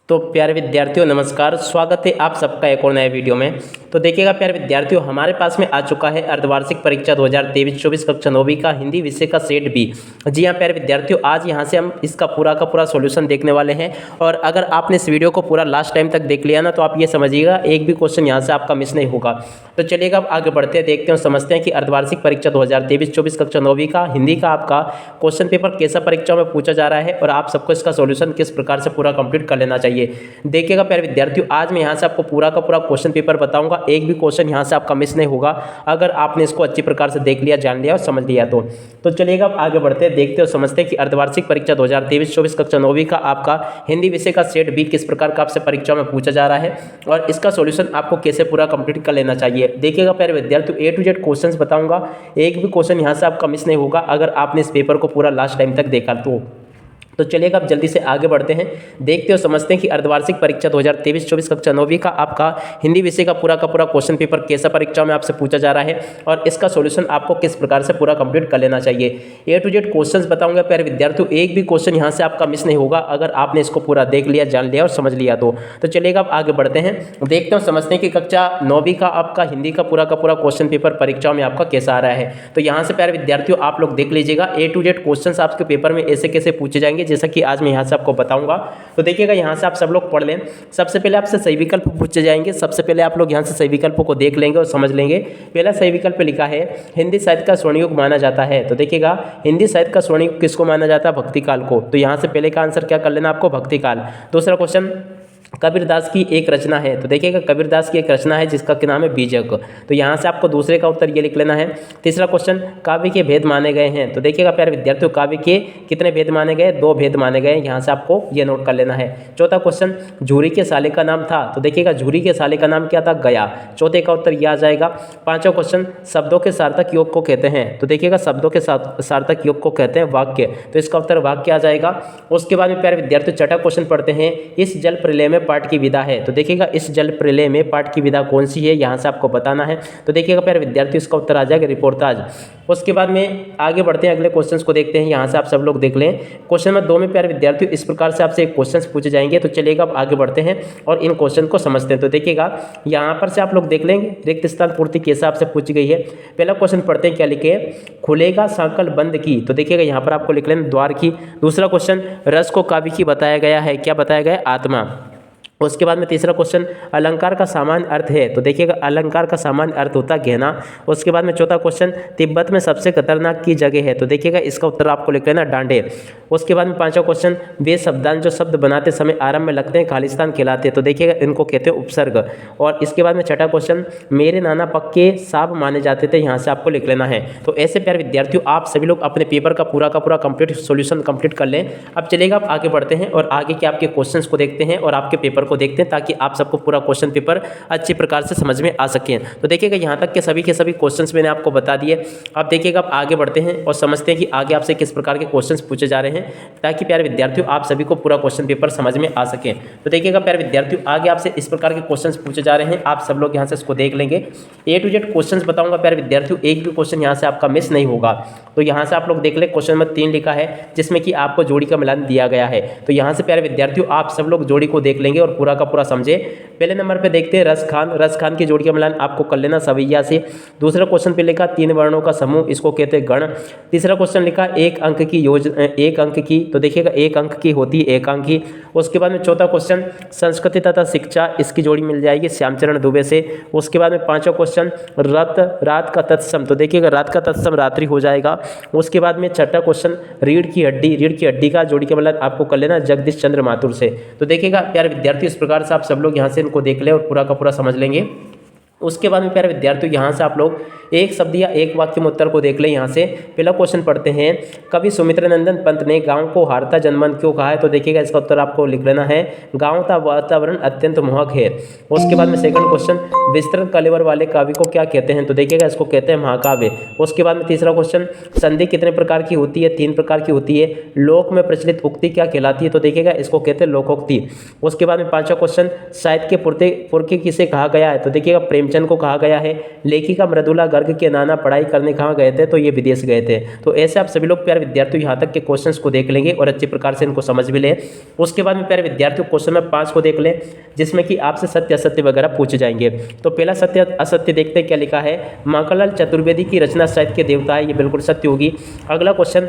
तो प्यारे विद्यार्थियों नमस्कार, स्वागत है आप सबका एक और नए वीडियो में। तो देखिएगा प्यारे विद्यार्थियों, हमारे पास में आ चुका है अर्धवार्षिक परीक्षा 2023-24 कक्षा 9वीं का हिंदी विषय का सेट बी। जी हाँ प्यारे विद्यार्थियों, आज यहाँ से हम इसका पूरा का पूरा सॉल्यूशन देखने वाले हैं। और अगर आपने इस वीडियो को पूरा लास्ट टाइम तक देख लिया ना, तो आप ये समझिएगा एक भी क्वेश्चन यहाँ से आपका मिस नहीं होगा। तो चलिएगा अब आगे बढ़ते हैं, देखते हैं, समझते हैं कि अर्धवार्षिक परीक्षा 2023-24 कक्षा 9वीं का हिंदी का आपका क्वेश्चन पेपर कैसा परीक्षा में पूछा जा रहा है और आप सबको इसका सॉल्यूशन किस प्रकार से पूरा कंप्लीट कर लेना चाहिए। देखिएगा प्यारे विद्यार्थियों, आज मैं यहाँ से आपको पूरा का पूरा क्वेश्चन पेपर बताऊंगा, एक भी क्वेश्चन यहाँ से आपका मिस नहीं होगा अगर आपने इसको अच्छी प्रकार से देख लिया, जान लिया और समझ लिया तो चलिएगा अब आगे बढ़ते हैं, देखते और समझते हैं कि अर्धवार्षिक परीक्षा 2023-24 कक्षा 9वीं का आपका हिंदी विषय का सेट बी किस प्रकार का आपसे परीक्षा में पूछा जा रहा है और इसका सॉल्यूशन आपको कैसे पूरा कंप्लीट कर लेना चाहिए। देखिएगा प्यारे विद्यार्थियों, ए टू जेड क्वेश्चंस बताऊंगा, एक भी क्वेश्चन यहाँ से आपका मिस नहीं होगा अगर आपने इस पेपर को पूरा लास्ट टाइम तक देखा तो चलिएगा अब जल्दी से आगे बढ़ते हैं, देखते और समझते हैं कि अर्धवार्षिक परीक्षा 2023-24 कक्षा 9वीं का आपका हिंदी विषय का पूरा क्वेश्चन पेपर कैसा परीक्षा में आपसे पूछा जा रहा है और इसका सॉल्यूशन आपको किस प्रकार से पूरा कंप्लीट कर लेना चाहिए। ए टू जेड क्वेश्चंस बताऊंगा प्यारे विद्यार्थियों, एक भी क्वेश्चन यहाँ से आपका मिस नहीं होगा अगर आपने इसको पूरा देख लिया, जान लिया और समझ लिया तो चलिएगा अब आगे बढ़ते हैं, देखते और समझते हैं कि कक्षा 9वीं का आपका हिंदी का पूरा क्वेश्चन पेपर परीक्षा में आपका कैसा आ रहा है। तो यहाँ से प्यारे विद्यार्थियों आप लोग देख लीजिएगा, ए टू जेड क्वेश्चन आपके पेपर में ऐसे कैसे पूछे जाएंगे जैसा कि आज मैं यहाँ से आपको बताऊंगा। तो देखिएगा यहाँ से आप सब लोग पढ़ लें, सबसे पहले आपसे सही विकल्प पूछे जाएंगे। सबसे पहले आप लोग यहाँ से सही विकल्पों को देख लेंगे और समझ लेंगे। पहला सही विकल्प लिखा है हिंदी साहित्य का स्वर्ण युग माना जाता है। तो देखिएगा हिंदी साहित्य का स्वर्ण युग किसको माना जाता है? भक्ति काल को। तो यहाँ से पहले का आंसर क्या कर लेना आपको? भक्ति काल। दूसरा क्वेश्चन, कबीरदास की एक रचना है। तो देखिएगा कबीरदास की एक रचना है जिसका नाम है बीजक। तो यहाँ से आपको दूसरे का उत्तर ये लिख लेना है। तीसरा क्वेश्चन, काव्य के भेद माने गए हैं। तो देखिएगा प्यारे विद्यार्थियों, काव्य के कितने भेद माने गए? 2 भेद माने गए। यहाँ से आपको ये नोट कर लेना है। चौथा क्वेश्चन, झूरी के साले का नाम था। तो देखिएगा झूरी के साले का नाम क्या था? गया। चौथे का उत्तर यह आ जाएगा। पांचवा क्वेश्चन, शब्दों के सार्थक योग को कहते हैं। तो देखिएगा शब्दों के सार्थक योग को कहते हैं वाक्य। तो इसका उत्तर वाक्य आ जाएगा। उसके बाद में प्यारे विद्यार्थियों छठा क्वेश्चन पढ़ते हैं, इस जल प्रलय में पाठ की विधा है। तो देखिएगा इस जल प्रलय में पाठ की विधा कौन सी है, यहाँ से आपको बताना है। तो देखिएगा प्यारे विद्यार्थियों इसका उत्तर आ जाएगा रिपोर्टाज। उसके बाद में आगे बढ़ते हैं, अगले क्वेश्चंस को देखते हैं। यहाँ से आप सब लोग देख लें, क्वेश्चन नंबर 2 में प्यारे विद्यार्थियों इस प्रकार से आपसे क्वेश्चंस पूछे जाएंगे। तो चलिएगा अब आगे बढ़ते हैं और इन क्वेश्चन को समझते हैं। तो देखिएगा यहाँ पर से आप लोग देख लेंगे रिक्त स्थान पूर्ति कैसे आपसे पूछी गई है। पहला क्वेश्चन पढ़ते हैं, क्या लिखे? खुलेगा सांकल बंद की। तो देखिएगा यहाँ पर आपको लिख लेना द्वार की। दूसरा क्वेश्चन, रस को काव्य की बताया गया है। क्या बताया गया? आत्मा। उसके बाद में तीसरा क्वेश्चन, अलंकार का सामान्य अर्थ है। तो देखिएगा अलंकार का सामान्य अर्थ होता है गहना। उसके बाद में चौथा क्वेश्चन, तिब्बत में सबसे खतरनाक की जगह है। तो देखिएगा इसका उत्तर आपको लिख लेना डांडे। उसके बाद में पांचवा क्वेश्चन, वे शब्दांश जो शब्द बनाते समय आरंभ में लगते हैं खालिस्तान कहलाते हैं। तो देखिएगा इनको कहते हैं उपसर्ग। और इसके बाद में छठा क्वेश्चन, मेरे नाना पक्के साहब माने जाते थे। यहाँ से आपको लिख लेना है। तो ऐसे प्यारे विद्यार्थियों आप सभी लोग अपने पेपर का पूरा कंप्लीट सॉल्यूशन कंप्लीट कर लें। अब चलिएगा आप आगे बढ़ते हैं और आगे के आपके क्वेश्चंस को देखते हैं और आपके पेपर को देखते हैं, ताकि आप सबको पूरा क्वेश्चन पेपर अच्छी प्रकार से समझ में आ सके। तो देखिएगा यहाँ तक के सभी क्वेश्चंस मैंने आपको बता दिए। अब देखिएगा आप आगे बढ़ते हैं और समझते हैं कि आगे आपसे किस प्रकार के क्वेश्चंस पूछे जा रहे हैं, ताकि प्यारे विद्यार्थियों आप सभी को पूरा क्वेश्चन पेपर समझ में आ सके। तो देखिएगा प्यारे विद्यार्थियों आगे आपसे इस प्रकार के क्वेश्चंस पूछे जा रहे हैं, आप सब लोग यहाँ से इसको देख लेंगे। ए टू जेड क्वेश्चंस बताऊंगा प्यारे विद्यार्थियों, एक भी क्वेश्चन यहाँ से आपका मिस नहीं होगा। तो यहाँ से आप लोग देख ले, क्वेश्चन नंबर 3 लिखा है जिसमें कि आपको जोड़ी का मिलान दिया गया है। तो यहाँ से प्यारे विद्यार्थियों आप सब लोग जोड़ी को देख लेंगे और पूरा का पूरा समझे। पहले नंबर पे देखते हैं रस खान की जोड़ी का मिलान आपको कर लेना सवैया से। दूसरा क्वेश्चन पे लिखा 3 वर्णों का समूह, इसको कहते हैं गण। तीसरा क्वेश्चन लिखा 1 अंक की योजना, 1 अंक की। तो देखिएगा 1 अंक की होती है एकांकी। उसके बाद में चौथा क्वेश्चन, संस्कृति तथा शिक्षा, इसकी जोड़ी मिल जाएगी श्यामचरण दुबे से। उसके बाद में पांचवा क्वेश्चन, रात का तत्सम। तो देखिएगा रात का तत्सम रात्रि हो जाएगा। उसके बाद में छठा क्वेश्चन, रीढ़ की हड्डी का जोड़ी का मिलान आपको कर लेना जगदीश चंद्र माथुर से। तो देखिएगा प्यारे विद्यार्थी इस प्रकार से आप सब लोग यहाँ से इनको देख लें और पूरा का पूरा समझ लेंगे। उसके बाद में प्यारे विद्यार्थियों यहाँ से आप लोग एक शब्द या एक वाक्य में उत्तर को देख लें। यहाँ से पहला क्वेश्चन पढ़ते हैं, कवि सुमित्रानंदन पंत ने गांव को हारता जनमन क्यों कहा है? तो देखिएगा इसका उत्तर आपको लिख लेना है, गांव का वातावरण अत्यंत मोहक है। उसके बाद में सेकंड क्वेश्चन, विस्तृत कलेवर वाले काव्य को क्या कहते हैं? तो देखिएगा इसको कहते हैं महाकाव्य। उसके बाद में तीसरा क्वेश्चन, संधि कितने प्रकार की होती है? 3 प्रकार की होती है। लोक में प्रचलित उक्ति क्या कहलाती है? तो देखिएगा इसको कहते हैं लोकोक्ति। उसके बाद में पांचवा क्वेश्चन, साहित्य के पुरखे किसे कहा गया है? तो देखिएगा प्रेमचंद प्रेमचंद को कहा गया है। लेखिका मृदुला गर्ग के नाना पढ़ाई करने कहाँ गए थे, तो ये विदेश गए थे। तो ऐसे आप सभी लोग प्यारे विद्यार्थियों यहाँ तक के क्वेश्चंस को देख लेंगे और अच्छे प्रकार से इनको समझ भी लें। उसके बाद में प्यारे विद्यार्थियों क्वेश्चन नंबर 5 को देख लें, जिसमें कि आपसे सत्य असत्य वगैरह पूछे जाएंगे। तो पहला सत्य असत्य देखते हैं क्या लिखा है। माखनलाल चतुर्वेदी की रचना साहित्य के देवता है, ये बिल्कुल सत्य होगी। अगला क्वेश्चन,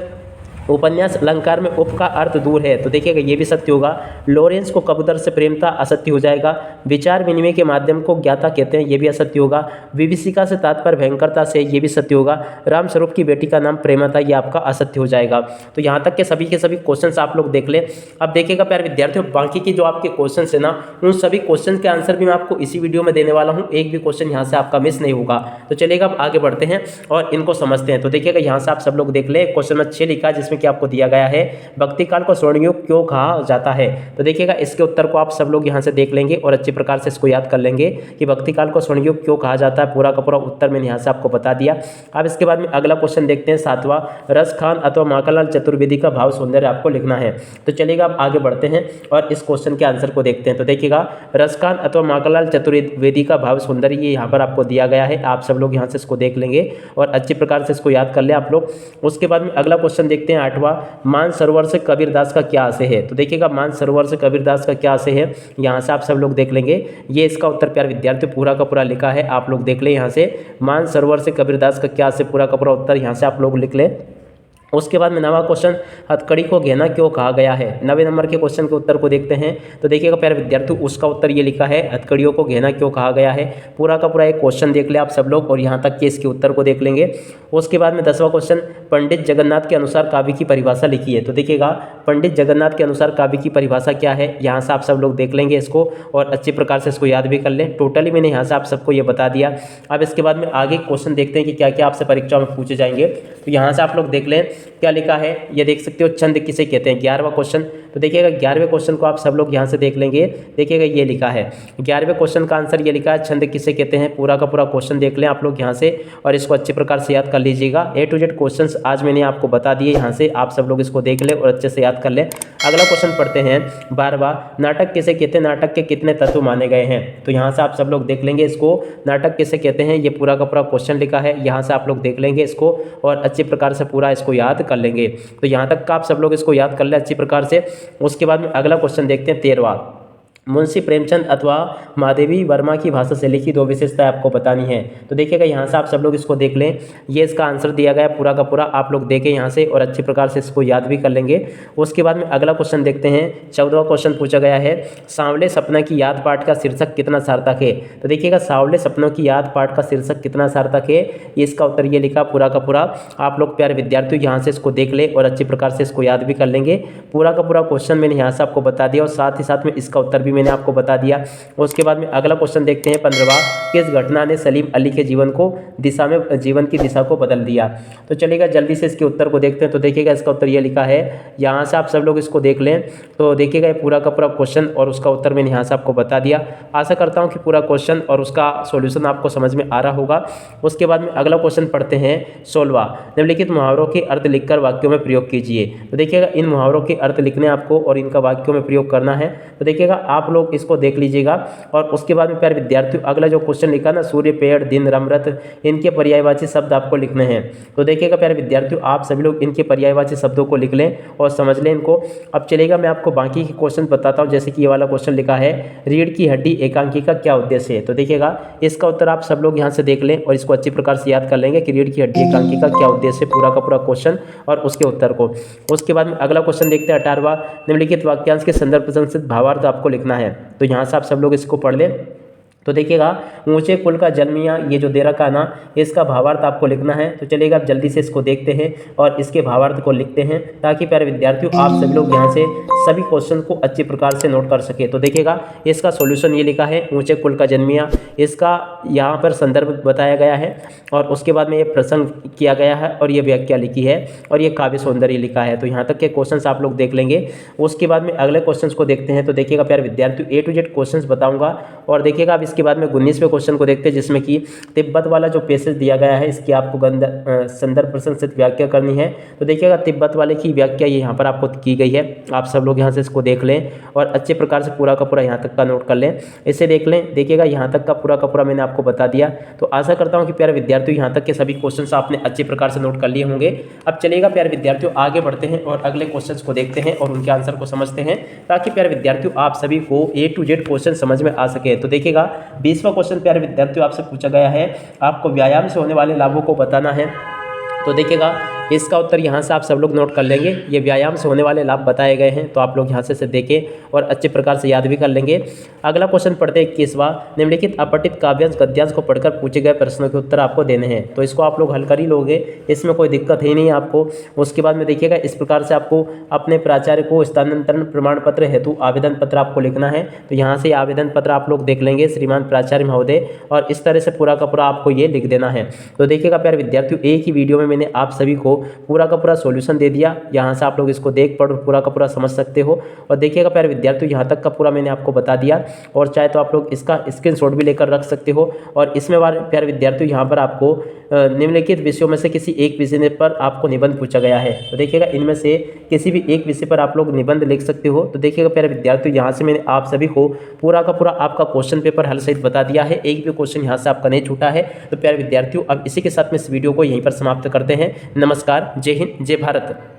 उपन्यास अलंकार में उप का अर्थ दूर है, तो देखिएगा ये भी सत्य होगा। लॉरेंस को कबूतर से प्रेम था, असत्य हो जाएगा। विचार विनिमय के माध्यम को ज्ञाता कहते हैं, ये भी असत्य होगा। विभीषिका से तात्पर्य भयंकरता से, ये भी सत्य होगा। रामस्वरूप की बेटी का नाम प्रेमा था, ये आपका असत्य हो जाएगा। तो यहाँ तक के सभी क्वेश्चन आप लोग देख लें। अब देखिएगा प्यारे विद्यार्थियों, बाकी की जो आपके क्वेश्चन है ना, उन सभी क्वेश्चन के आंसर भी मैं आपको इसी वीडियो में देने वाला हूँ। एक भी क्वेश्चन यहाँ से आपका मिस नहीं होगा। तो चलिएगा अब आगे बढ़ते हैं और इनको समझते हैं। तो देखिएगा यहाँ से आप सब लोग देख लें, क्वेश्चन नंबर 6 लिखा है, जिसमें कि आपको दिया गया है भक्ति काल को स्वर्णयुग क्यों कहा जाता है। तो देखिएगा इसके उत्तर को आप सब लोग यहाँ से देख लेंगे और अच्छे प्रकार से इसको याद कर लेंगे कि भक्ति काल को स्वर्णयुग क्यों कहा जाता है। पूरा का पूरा उत्तर मैंने यहाँ से आपको बता दिया। अब इसके बाद में अगला क्वेश्चन देखते हैं, 7वां, रसखान अथवा माखनलाल चतुर्वेदी का भाव सौंदर्य आपको लिखना है। तो चलिएगा अब आगे बढ़ते हैं और इस क्वेश्चन के आंसर को देखते हैं। तो देखिएगा रसखान अथवा माखनलाल चतुर्वेदी का भाव सौंदर्य ये यहाँ पर आपको दिया गया है। आप सब लोग यहाँ से इसको देख लेंगे और अच्छे प्रकार से इसको याद कर ले आप लोग। उसके बाद में अगला क्वेश्चन देखते हैं, 8वां, मानसरोवर से कबीरदास का क्या आशय है। तो देखिएगा मानसरोवर से कबीरदास का क्या आशय है, यहाँ से आप सब लोग देख लेंगे। ये इसका उत्तर प्यारे विद्यार्थी पूरा का पूरा लिखा है, आप लोग देख लें यहाँ से। मानसरोवर से कबीरदास का क्या आशय, पूरा का पूरा उत्तर यहाँ से आप लोग लिख लें। उसके बाद में 9वां क्वेश्चन, हथकड़ी को गहना क्यों कहा गया है। 9वें नंबर के क्वेश्चन के उत्तर को देखते हैं। तो देखिएगा प्यारे विद्यार्थी, उसका उत्तर ये लिखा है, हथकड़ियों को गहना क्यों कहा गया है। पूरा का पूरा एक क्वेश्चन देख ले आप सब लोग और यहाँ तक कि इसके उत्तर को देख लेंगे। उसके बाद में 10वां क्वेश्चन, पंडित जगन्नाथ के अनुसार काव्य की परिभाषा लिखी है। तो देखिएगा पंडित जगन्नाथ के अनुसार काव्य की परिभाषा क्या है, यहाँ से आप सब लोग देख लेंगे इसको और अच्छे प्रकार से इसको याद भी कर लें। टोटली मैंने यहाँ से आप सबको ये बता दिया। अब इसके बाद में आगे क्वेश्चन देखते हैं कि क्या क्या आपसे परीक्षा में पूछे जाएंगे। तो यहाँ से आप लोग देख लें क्या लिखा है, ये देख सकते हो, छंद किसे कहते हैं, 11वां क्वेश्चन। तो देखिएगा 11वें क्वेश्चन को आप सब लोग यहाँ से देख लेंगे। देखिएगा ये लिखा है 11वें क्वेश्चन का आंसर ये लिखा है, छंद किसे कहते हैं। पूरा का पूरा क्वेश्चन देख लें आप लोग यहाँ से और इसको अच्छे प्रकार से याद कर लीजिएगा। A to Z क्वेश्चंस आज मैंने आपको बता दिए, यहाँ से आप सब लोग इसको देख लें और अच्छे से याद कर लें। अगला क्वेश्चन पढ़ते हैं, 12वां, नाटक किसे कहते हैं, नाटक के कितने तत्व माने गए हैं। तो यहाँ से आप सब लोग देख लेंगे इसको, नाटक किसे कहते हैं, ये पूरा का पूरा क्वेश्चन लिखा है। यहाँ से आप लोग देख लेंगे इसको और अच्छे प्रकार से पूरा इसको याद कर लेंगे। तो यहाँ तक का आप सब लोग इसको याद कर ले अच्छी प्रकार से। उसके बाद में अगला क्वेश्चन देखते हैं, 13वां, मुंशी प्रेमचंद अथवा महादेवी वर्मा की भाषा शैली की 2 विशेषताएं आपको बतानी है। तो देखिएगा यहाँ से आप सब लोग इसको देख लें, ये इसका आंसर दिया गया है पूरा का पूरा, आप लोग देखें यहाँ से और अच्छे प्रकार से इसको याद भी कर लेंगे। उसके बाद में अगला क्वेश्चन देखते हैं, 14वां क्वेश्चन पूछा गया है, सांवले सपना की याद पाठ का शीर्षक कितना सार्थक है। तो देखिएगा सांवले सपनों की याद पाठ का शीर्षक कितना सार्थक है, इसका उत्तर ये लिखा पूरा का पूरा। आप लोग प्यारे विद्यार्थियों यहाँ से इसको देख ले और अच्छी प्रकार से इसको याद भी कर लेंगे। पूरा का पूरा क्वेश्चन मैंने यहाँ से आपको बता दिया और साथ ही साथ में इसका उत्तर भी मैंने आपको बता दिया। उसके बाद में अगला क्वेश्चन देखते हैं, 15वां, किस घटना ने सलीम अली के जीवन की दिशा को बदल दिया। तो चलिएगा जल्दी से इसके उत्तर को देखते हैं। तो देखिएगा इसका उत्तर ये लिखा है, यहाँ से आप सब लोग इसको देख लें। तो देखिएगा ये पूरा का पूरा क्वेश्चन और उसका उत्तर मैंने यहाँ से आपको बता दिया। आशा करता हूँ कि पूरा क्वेश्चन और उसका सॉल्यूशन आपको समझ में आ रहा होगा। उसके बाद में अगला क्वेश्चन पढ़ते हैं, 16वां, निम्नलिखित मुहावरों के अर्थ लिखकर वाक्यों में प्रयोग कीजिए। तो देखिएगा इन मुहावरों के अर्थ लिखने आपको और इनका वाक्यों में प्रयोग करना है। तो देखिएगा आप लोग इसको देख लीजिएगा और उसके बाद में प्यारे विद्यार्थियों अगला जो क्वेश्चन लिखा ना, सूर्य, पेड़, दिन, रमरथ, इनके पर्यायवाची शब्द आपको लिखने हैं। तो देखिएगा प्यारे विद्यार्थियों आप सभी लोग इनके पर्यायवाची शब्दों को लिख लें और समझ लें इनको। अब चलेगा मैं आपको बाकी के क्वेश्चन बताता हूं, जैसे कि ये वाला क्वेश्चन लिखा है, रीढ़ की हड्डी एकांकी का क्या उद्देश्य है। तो देखिएगा इसका उत्तर आप सब लोग यहाँ से देख लें और इसको अच्छी प्रकार से याद कर लेंगे कि रीढ़ की हड्डी एकांकी का क्या उद्देश्य है, पूरा का पूरा क्वेश्चन और उसके उत्तर को। उसके बाद में अगला क्वेश्चन देखते हैं, 18वां, निम्नलिखित वाक्यांश के संदर्भ प्रशंसित भावार्थ आपको लिखना है। तो यहाँ से आप सब लोग इसको पढ़ लें। तो देखिएगा ऊंचे कुल का जन्मिया, ये जो दे रखा ना, इसका भावार्थ आपको लिखना है। तो चलिएगा आप जल्दी से इसको देखते हैं और इसके भावार्थ को लिखते हैं ताकि प्यारे विद्यार्थियों आप सभी लोग यहाँ से सभी क्वेश्चन को अच्छे प्रकार से नोट कर सके। तो देखिएगा इसका सॉल्यूशन ये लिखा है, ऊंचे कुल का जन्मिया, इसका यहाँ पर संदर्भ बताया गया है और उसके बाद में ये प्रसंग किया गया है और ये व्याख्या लिखी है और ये काव्य सौंदर्य लिखा है। तो यहाँ तक के क्वेश्चन आप लोग देख लेंगे। उसके बाद में अगले क्वेश्चन को देखते हैं। तो देखिएगा प्यारे विद्यार्थियों A to Z क्वेश्चन बताऊँगा और देखिएगा आप इसके बाद में 19वें क्वेश्चन को देखते हैं, जिसमें कि तिब्बत वाला जो पैसेज दिया गया है इसकी आपको संदर्भ प्रशंसित व्याख्या करनी है। तो देखिएगा तिब्बत वाले की व्याख्या ये यहाँ पर आपको की गई है, आप सब लोग यहाँ से इसको देख लें और अच्छे प्रकार से पूरा का पूरा यहाँ तक का नोट कर लें, इसे देख लें। देखिएगा यहाँ तक का पूरा मैंने आपको बता दिया। तो आशा करता हूँ कि प्यारे विद्यार्थियों यहाँ तक के सभी क्वेश्चंस आपने अच्छे प्रकार से नोट कर लिए होंगे। अब चलिएगा प्यारे विद्यार्थियों आगे बढ़ते हैं और अगले क्वेश्चंस को देखते हैं और उनके आंसर को समझते हैं, ताकि प्यारे विद्यार्थियों आप सभी को A to Z क्वेश्चन समझ में आ सके। तो देखिएगा 20वां क्वेश्चन प्यारे विद्यार्थियों आपसे पूछा गया है, आपको व्यायाम से होने वाले लाभों को बताना है। तो देखिएगा इसका उत्तर यहाँ से आप सब लोग नोट कर लेंगे। ये व्यायाम से होने वाले लाभ बताए गए हैं, तो आप लोग यहाँ से देखें और अच्छे प्रकार से याद भी कर लेंगे। अगला क्वेश्चन पढ़ते हैं 21वां, निम्नलिखित अपठित काव्यांश गद्यांश को पढ़कर पूछे गए प्रश्नों के उत्तर आपको देने हैं। तो इसको आप लोग हल कर ही लोगे, इसमें कोई दिक्कत ही नहीं है आपको। उसके बाद में देखिएगा इस प्रकार से आपको अपने प्राचार्य को स्थानांतरण प्रमाण पत्र हेतु आवेदन पत्र आपको लिखना है। तो यहाँ से आवेदन पत्र आप लोग देख लेंगे, श्रीमान प्राचार्य महोदय, और इस तरह से पूरा का पूरा आपको ये लिख देना है। तो देखिएगा प्यारे विद्यार्थियों एक ही वीडियो में मैंने आप सभी को पूरा का पूरा सॉल्यूशन दे दिया। यहाँ से आप लोग इसको देख पढ़ पूरा का पूरा समझ सकते हो। और देखिएगा प्यारे विद्यार्थियों यहाँ तक का पूरा मैंने आपको बता दिया, और चाहे तो आप लोग इसका स्क्रीनशॉट भी लेकर रख सकते हो। और इसमें प्यारे विद्यार्थियों यहाँ पर आपको निम्नलिखित विषयों में से किसी एक विषय पर आपको निबंध पूछा गया है। तो देखिएगा इनमें से किसी भी एक विषय पर आप लोग निबंध लिख सकते हो। तो देखिएगा प्यारे विद्यार्थियों यहाँ से मैंने आप सभी को पूरा का पूरा आपका क्वेश्चन पेपर हल सहित बता दिया है, एक भी क्वेश्चन यहाँ से आपका नहीं छूटा है। तो प्यारे विद्यार्थियों अब इसी के साथ में इस वीडियो को यहीं पर समाप्त करते हैं। नमस्कार, जय हिंद, जय भारत।